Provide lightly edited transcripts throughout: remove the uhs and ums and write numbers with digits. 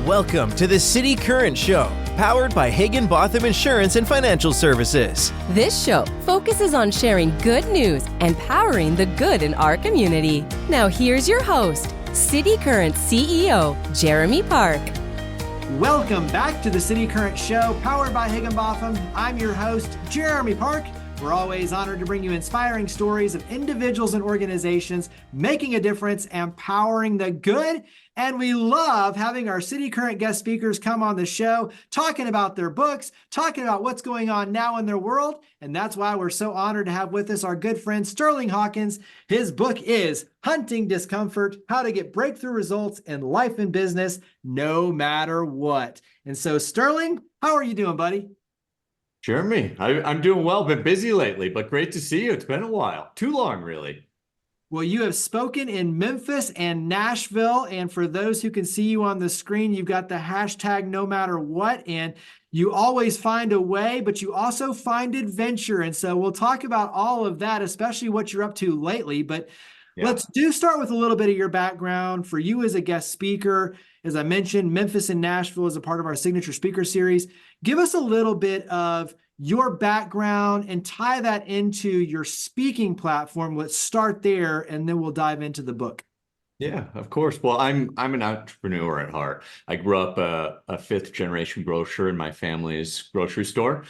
Welcome to the City Current Show, powered by Higginbotham Insurance and Financial Services. This show focuses on sharing good news and powering the good in our community. Now here's your host, City Current CEO, Jeremy Park. Welcome back to the City Current Show, powered by Higginbotham. I'm your host, Jeremy Park. We're always honored to bring you inspiring stories of individuals and organizations making a difference and powering the good. And we love having our City Current guest speakers come on the show, talking about their books, talking about what's going on now in their world. And that's why we're so honored to have with us our good friend, Sterling Hawkins. His book is Hunting Discomfort, How to Get Breakthrough Results in Life and Business, No Matter What. And so, Sterling, how are you doing, buddy? Jeremy, I'm doing well. Been busy lately, but great to see you. It's been a while. Too long, really. Well, you have spoken in Memphis and Nashville. And for those who can see you on the screen, you've got the hashtag no matter what. And you always find a way, but you also find adventure. And so we'll talk about all of that, especially what you're up to lately. But let's start with a little bit of your background. For you as a guest speaker, as I mentioned, Memphis and Nashville is a part of our signature speaker series. Give us a little bit of your background and tie that into your speaking platform. Let's start there, and then we'll dive into the book. Yeah, of course. Well, I'm an entrepreneur at heart. I grew up a fifth generation grocer in my family's grocery store.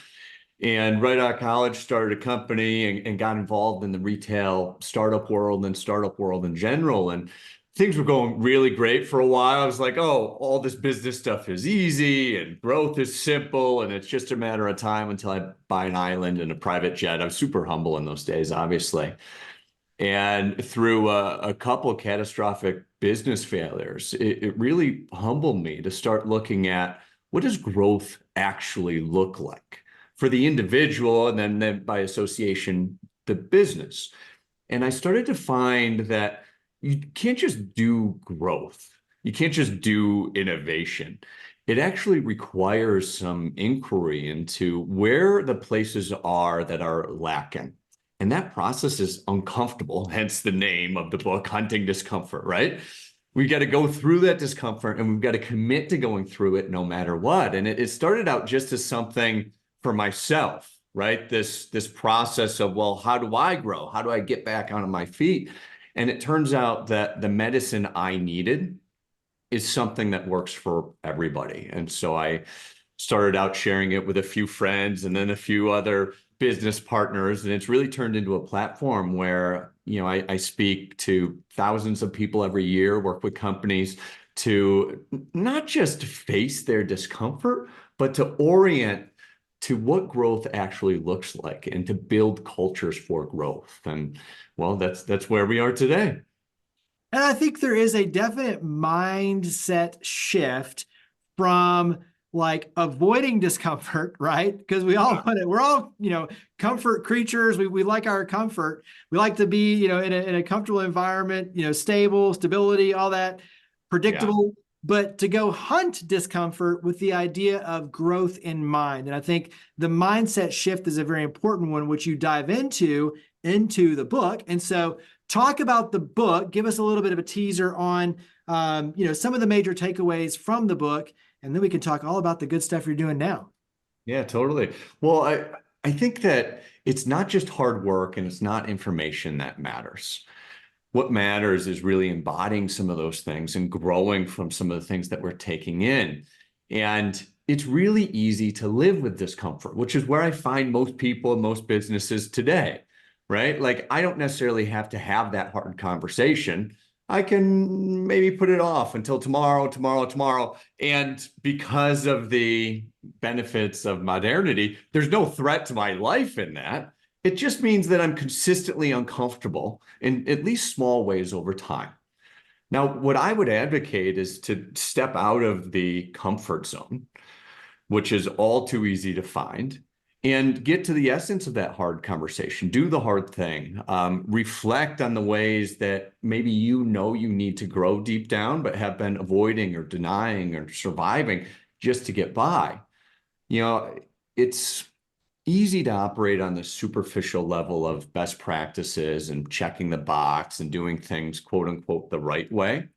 And right out of college, started a company and got involved in the retail startup world and startup world in general. And things were going really great for a while. I was like, oh, all this business stuff is easy and growth is simple. And it's just a matter of time until I buy an island and a private jet. I was super humble in those days, obviously. And through a couple of catastrophic business failures, it really humbled me to start looking at what does growth actually look like for the individual and then by association, the business. And I started to find that you can't just do growth. You can't just do innovation. It actually requires some inquiry into where the places are that are lacking. And that process is uncomfortable, hence the name of the book, Hunting Discomfort, right? We got to go through that discomfort and we've got to commit to going through it no matter what. And it started out just as something for myself, right? This process of, well, how do I grow? How do I get back on my feet? And it turns out that the medicine I needed is something that works for everybody. And so I started out sharing it with a few friends and then a few other business partners. And it's really turned into a platform where, I speak to thousands of people every year, work with companies to not just face their discomfort, but to orient to what growth actually looks like and to build cultures for growth. And well, that's where we are today. And I think there is a definite mindset shift from like avoiding discomfort, right? Because we're all, comfort creatures. We like our comfort. We like to be, in a comfortable environment, stable, stability, all that, predictable. Yeah. But to go hunt discomfort with the idea of growth in mind. And I think the mindset shift is a very important one, which you dive into the book. And so talk about the book, give us a little bit of a teaser on, some of the major takeaways from the book, and then we can talk all about the good stuff you're doing now. Yeah, totally. Well, I think that it's not just hard work and it's not information that matters. What matters is really embodying some of those things and growing from some of the things that we're taking in. And it's really easy to live with discomfort, which is where I find most people and most businesses today, right? Like, I don't necessarily have to have that hard conversation. I can maybe put it off until tomorrow. And because of the benefits of modernity, there's no threat to my life in that. It just means that I'm consistently uncomfortable in at least small ways over time. Now, what I would advocate is to step out of the comfort zone, which is all too easy to find, and get to the essence of that hard conversation. Do the hard thing. Reflect on the ways that maybe you need to grow deep down, but have been avoiding or denying or surviving just to get by. It's easy to operate on the superficial level of best practices and checking the box and doing things, quote unquote, the right way.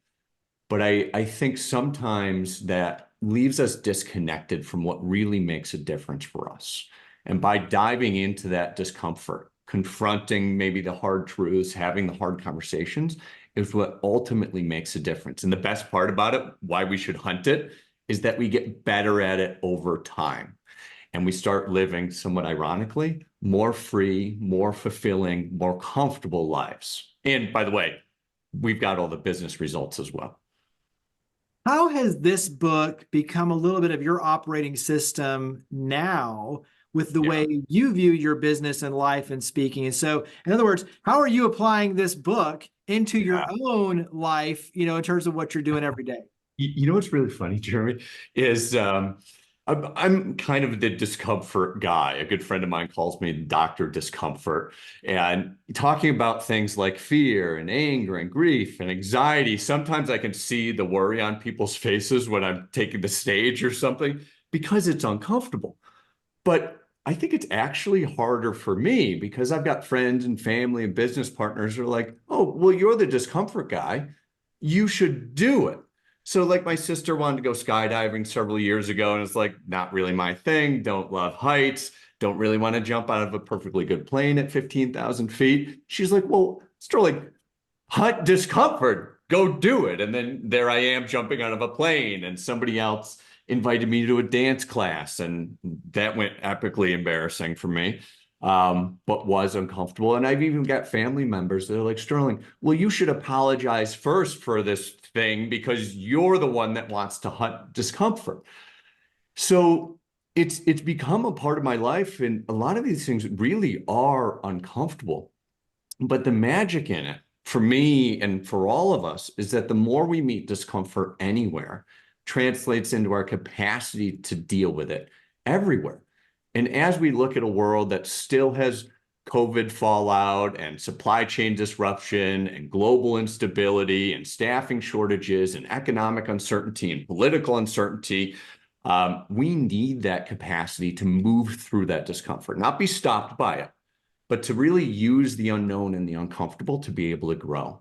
But I think sometimes that leaves us disconnected from what really makes a difference for us. And by diving into that discomfort, confronting maybe the hard truths, having the hard conversations is what ultimately makes a difference. And the best part about it, why we should hunt it, is that we get better at it over time. And we start living, somewhat ironically, more free, more fulfilling, more comfortable lives. And by the way, we've got all the business results as well. How has this book become a little bit of your operating system now with the way you view your business and life and speaking? And so, in other words, how are you applying this book into your own life, in terms of what you're doing every day? You know what's really funny, Jeremy, is I'm kind of the discomfort guy. A good friend of mine calls me Dr. Discomfort. And talking about things like fear and anger and grief and anxiety, sometimes I can see the worry on people's faces when I'm taking the stage or something because it's uncomfortable. But I think it's actually harder for me because I've got friends and family and business partners who are like, oh, well, you're the discomfort guy. You should do it. So like my sister wanted to go skydiving several years ago, and it's like, not really my thing. Don't love heights. Don't really want to jump out of a perfectly good plane at 15,000 feet. She's like, well, Sterling, hunt discomfort. Go do it. And then there I am jumping out of a plane, and somebody else invited me to a dance class, and that went epically embarrassing for me. But was uncomfortable. And I've even got family members that are like, Sterling, well, you should apologize first for this thing because you're the one that wants to hunt discomfort. So it's become a part of my life. And a lot of these things really are uncomfortable. But the magic in it, for me and for all of us, is that the more we meet discomfort anywhere, translates into our capacity to deal with it everywhere. And as we look at a world that still has COVID fallout and supply chain disruption and global instability and staffing shortages and economic uncertainty and political uncertainty, we need that capacity to move through that discomfort, not be stopped by it, but to really use the unknown and the uncomfortable to be able to grow.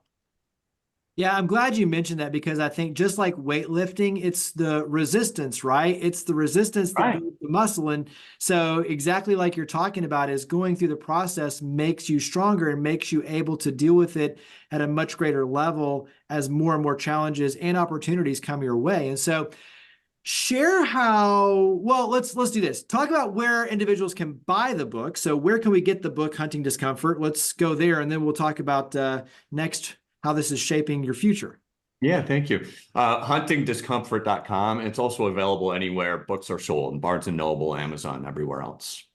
Yeah, I'm glad you mentioned that because I think just like weightlifting, it's the resistance, right? It's the resistance that builds the muscle. And so exactly like you're talking about is going through the process makes you stronger and makes you able to deal with it at a much greater level as more and more challenges and opportunities come your way. And so share how, well, let's do this. Talk about where individuals can buy the book. So where can we get the book, Hunting Discomfort? Let's go there. And then we'll talk about next how this is shaping your future. Yeah, thank you. Huntingdiscomfort.com. It's also available anywhere books are sold, Barnes & Noble, Amazon, everywhere else.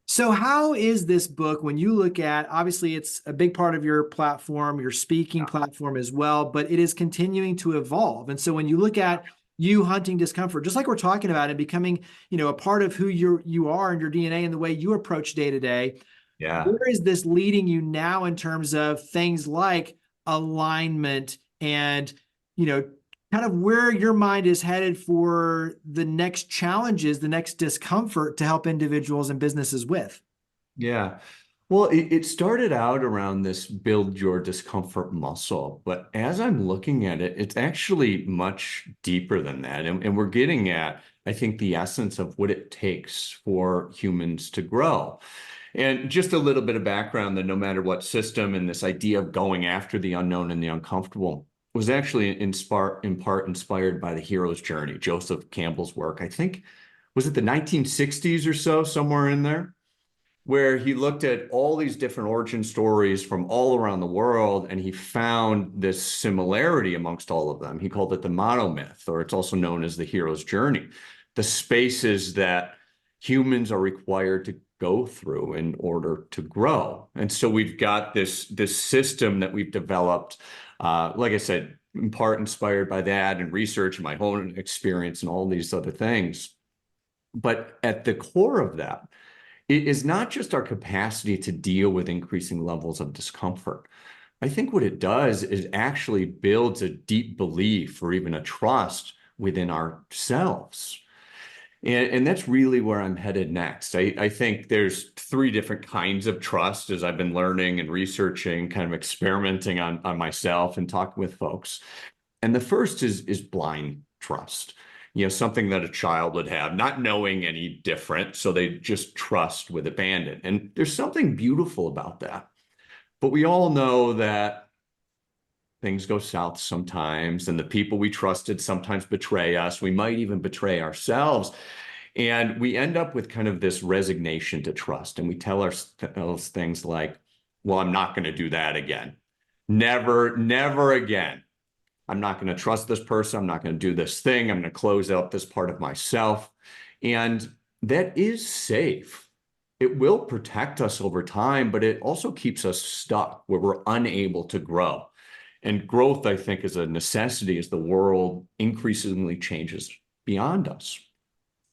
So how is this book, when you look at, obviously it's a big part of your platform, your speaking platform as well, but it is continuing to evolve. And so when you look at you hunting discomfort, just like we're talking about it becoming, a part of who you are and your DNA and the way you approach day to day, where is this leading you now in terms of things like alignment and, kind of where your mind is headed for the next challenges, the next discomfort to help individuals and businesses with? Yeah. Well, it started out around this build your discomfort muscle, but as I'm looking at it, it's actually much deeper than that. And we're getting at, I think, the essence of what it takes for humans to grow. And just a little bit of background that no matter what system and this idea of going after the unknown and the uncomfortable was actually in part inspired by the hero's journey, Joseph Campbell's work. I think, was it the 1960s or so, somewhere in there, where he looked at all these different origin stories from all around the world, and he found this similarity amongst all of them. He called it the monomyth, or it's also known as the hero's journey, the spaces that humans are required to go through in order to grow. And so we've got this system that we've developed, like I said, in part inspired by that and research and my own experience and all these other things. But at the core of that, it is not just our capacity to deal with increasing levels of discomfort. I think what it does is actually builds a deep belief or even a trust within ourselves. And that's really where I'm headed next. I think there's three different kinds of trust as I've been learning and researching, kind of experimenting on myself and talking with folks. And the first is blind trust. Something that a child would have, not knowing any different. So they just trust with abandon. And there's something beautiful about that. But we all know that things go south sometimes, and the people we trusted sometimes betray us. We might even betray ourselves. And we end up with kind of this resignation to trust. And we tell ourselves things like, well, I'm not going to do that again. Never, never again. I'm not going to trust this person. I'm not going to do this thing. I'm going to close out this part of myself. And that is safe. It will protect us over time, but it also keeps us stuck where we're unable to grow. And growth, I think, is a necessity as the world increasingly changes beyond us.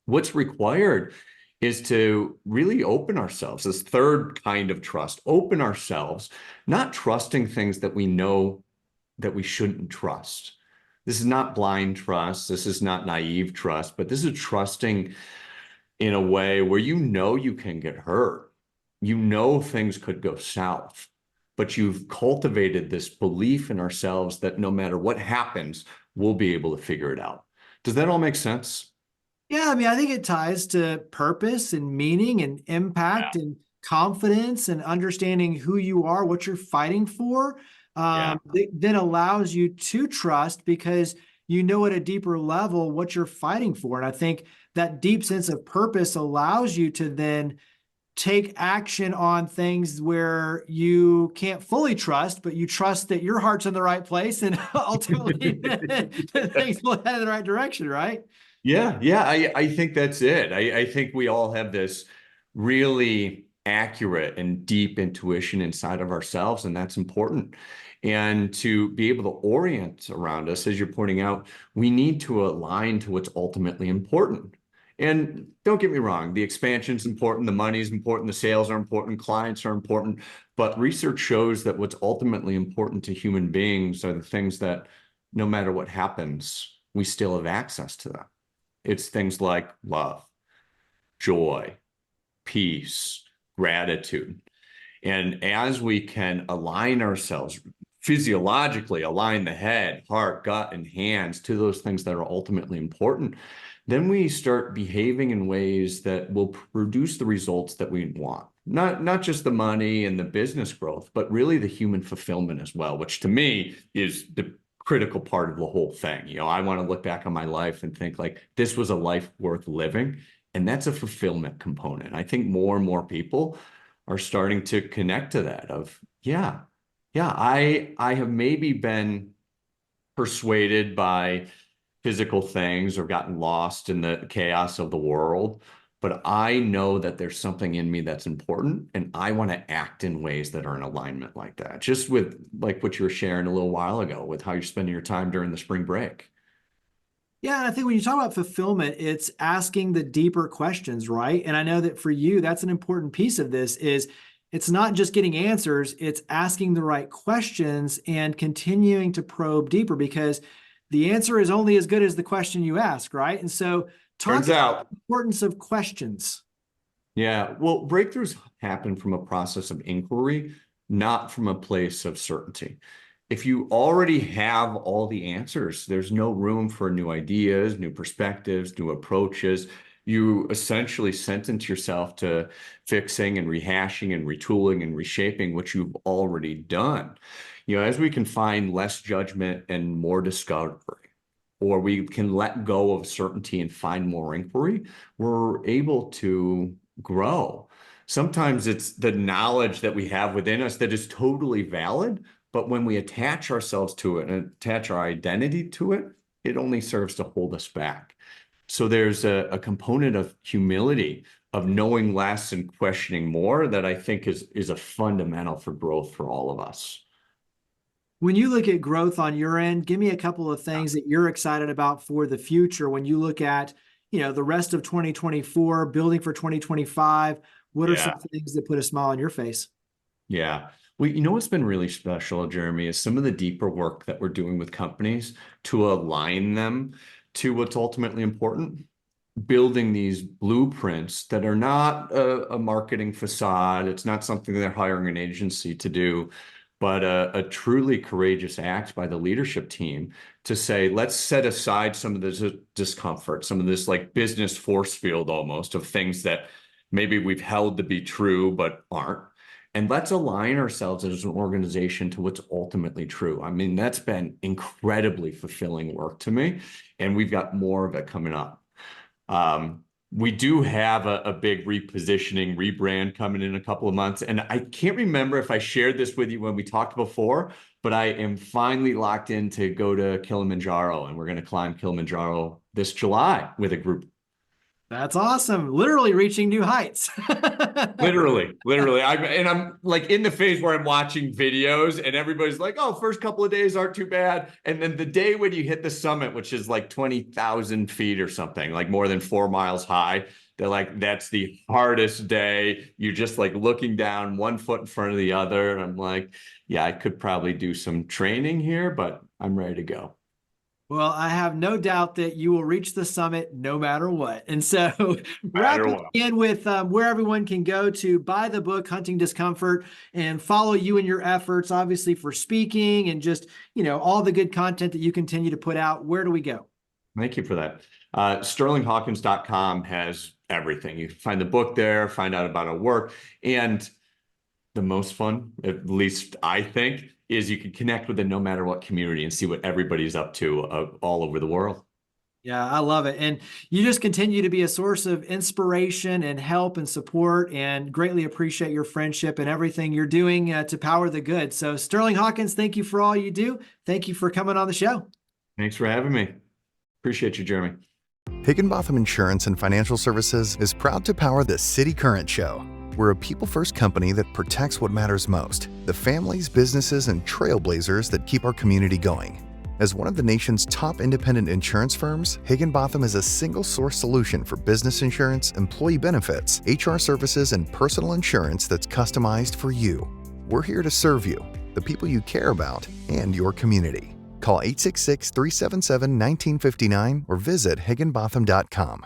What's required is to really open ourselves, this third kind of trust, open ourselves, not trusting things that we know that we shouldn't trust. This is not blind trust. This is not naive trust, but this is trusting in a way where you can get hurt. Things could go south, but you've cultivated this belief in ourselves that no matter what happens, we'll be able to figure it out. Does that all make sense? Yeah, I mean, I think it ties to purpose and meaning and impact and confidence and understanding who you are, what you're fighting for. It then allows you to trust because you know at a deeper level what you're fighting for. And I think that deep sense of purpose allows you to then take action on things where you can't fully trust, but you trust that your heart's in the right place and ultimately things will head in the right direction, right? Yeah, I think that's it. I think we all have this really accurate and deep intuition inside of ourselves, and that's important. And to be able to orient around us, as you're pointing out, we need to align to what's ultimately important. And don't get me wrong, the expansion is important, the money is important, the sales are important, clients are important, but research shows that what's ultimately important to human beings are the things that no matter what happens, we still have access to them. It's things like love, joy, peace, gratitude. And as we can align ourselves, physiologically align the head, heart, gut, and hands to those things that are ultimately important, then we start behaving in ways that will produce the results that we want. Not just the money and the business growth, but really the human fulfillment as well, which to me is the critical part of the whole thing. I want to look back on my life and think like this was a life worth living. And that's a fulfillment component. I think more and more people are starting to connect to that of, I have maybe been persuaded by physical things or gotten lost in the chaos of the world, but I know that there's something in me that's important, and I want to act in ways that are in alignment like that. Just with like what you were sharing a little while ago with how you're spending your time during the spring break. Yeah, and I think when you talk about fulfillment, it's asking the deeper questions, right? And I know that for you, that's an important piece of this is it's not just getting answers, it's asking the right questions and continuing to probe deeper because the answer is only as good as the question you ask, right? And so talk about the importance of questions. Yeah, well, breakthroughs happen from a process of inquiry, not from a place of certainty. If you already have all the answers, there's no room for new ideas, new perspectives, new approaches. You essentially sentence yourself to fixing and rehashing and retooling and reshaping what you've already done. As we can find less judgment and more discovery, or we can let go of certainty and find more inquiry, we're able to grow. Sometimes it's the knowledge that we have within us that is totally valid, but when we attach ourselves to it and attach our identity to it, it only serves to hold us back. So there's a component of humility, of knowing less and questioning more that I think is a fundamental for growth for all of us. When you look at growth on your end, give me a couple of things that you're excited about for the future. When you look at, the rest of 2024, building for 2025, what are some things that put a smile on your face? Yeah. Well, what's been really special, Jeremy, is some of the deeper work that we're doing with companies to align them to what's ultimately important. Building these blueprints that are not a marketing facade. It's not something they're hiring an agency to do, but a truly courageous act by the leadership team to say, let's set aside some of this discomfort, some of this like business force field almost of things that maybe we've held to be true but aren't. And let's align ourselves as an organization to what's ultimately true. I mean, that's been incredibly fulfilling work to me, and we've got more of it coming up. We do have a big repositioning, rebrand coming in a couple of months. And I can't remember if I shared this with you when we talked before, but I am finally locked in to go to Kilimanjaro, and we're going to climb Kilimanjaro this July with a group. That's awesome. Literally reaching new heights. Literally. I'm like in the phase where I'm watching videos and everybody's like, oh, first couple of days aren't too bad. And then the day when you hit the summit, which is like 20,000 feet or something, like more than 4 miles high, they're like, that's the hardest day. You're just like looking down 1 foot in front of the other. I'm like, yeah, I could probably do some training here, but I'm ready to go. Well, I have no doubt that you will reach the summit no matter what. And so wrapping in with where everyone can go to buy the book, Hunting Discomfort, and follow you in your efforts, obviously for speaking and just, all the good content that you continue to put out. Where do we go? Thank you for that. sterlinghawkins.com has everything. You can find the book there, find out about our work. And the most fun, at least I think, is you can connect with the no matter what community and see what everybody's up to all over the world. Yeah, I love it. And you just continue to be a source of inspiration and help and support, and greatly appreciate your friendship and everything you're doing to power the good. So Sterling Hawkins, thank you for all you do. Thank you for coming on the show. Thanks for having me. Appreciate you, Jeremy. Higginbotham Insurance and Financial Services is proud to power the City Current Show. We're a people-first company that protects what matters most, the families, businesses, and trailblazers that keep our community going. As one of the nation's top independent insurance firms, Higginbotham is a single-source solution for business insurance, employee benefits, HR services, and personal insurance that's customized for you. We're here to serve you, the people you care about, and your community. Call 866-377-1959 or visit higginbotham.com.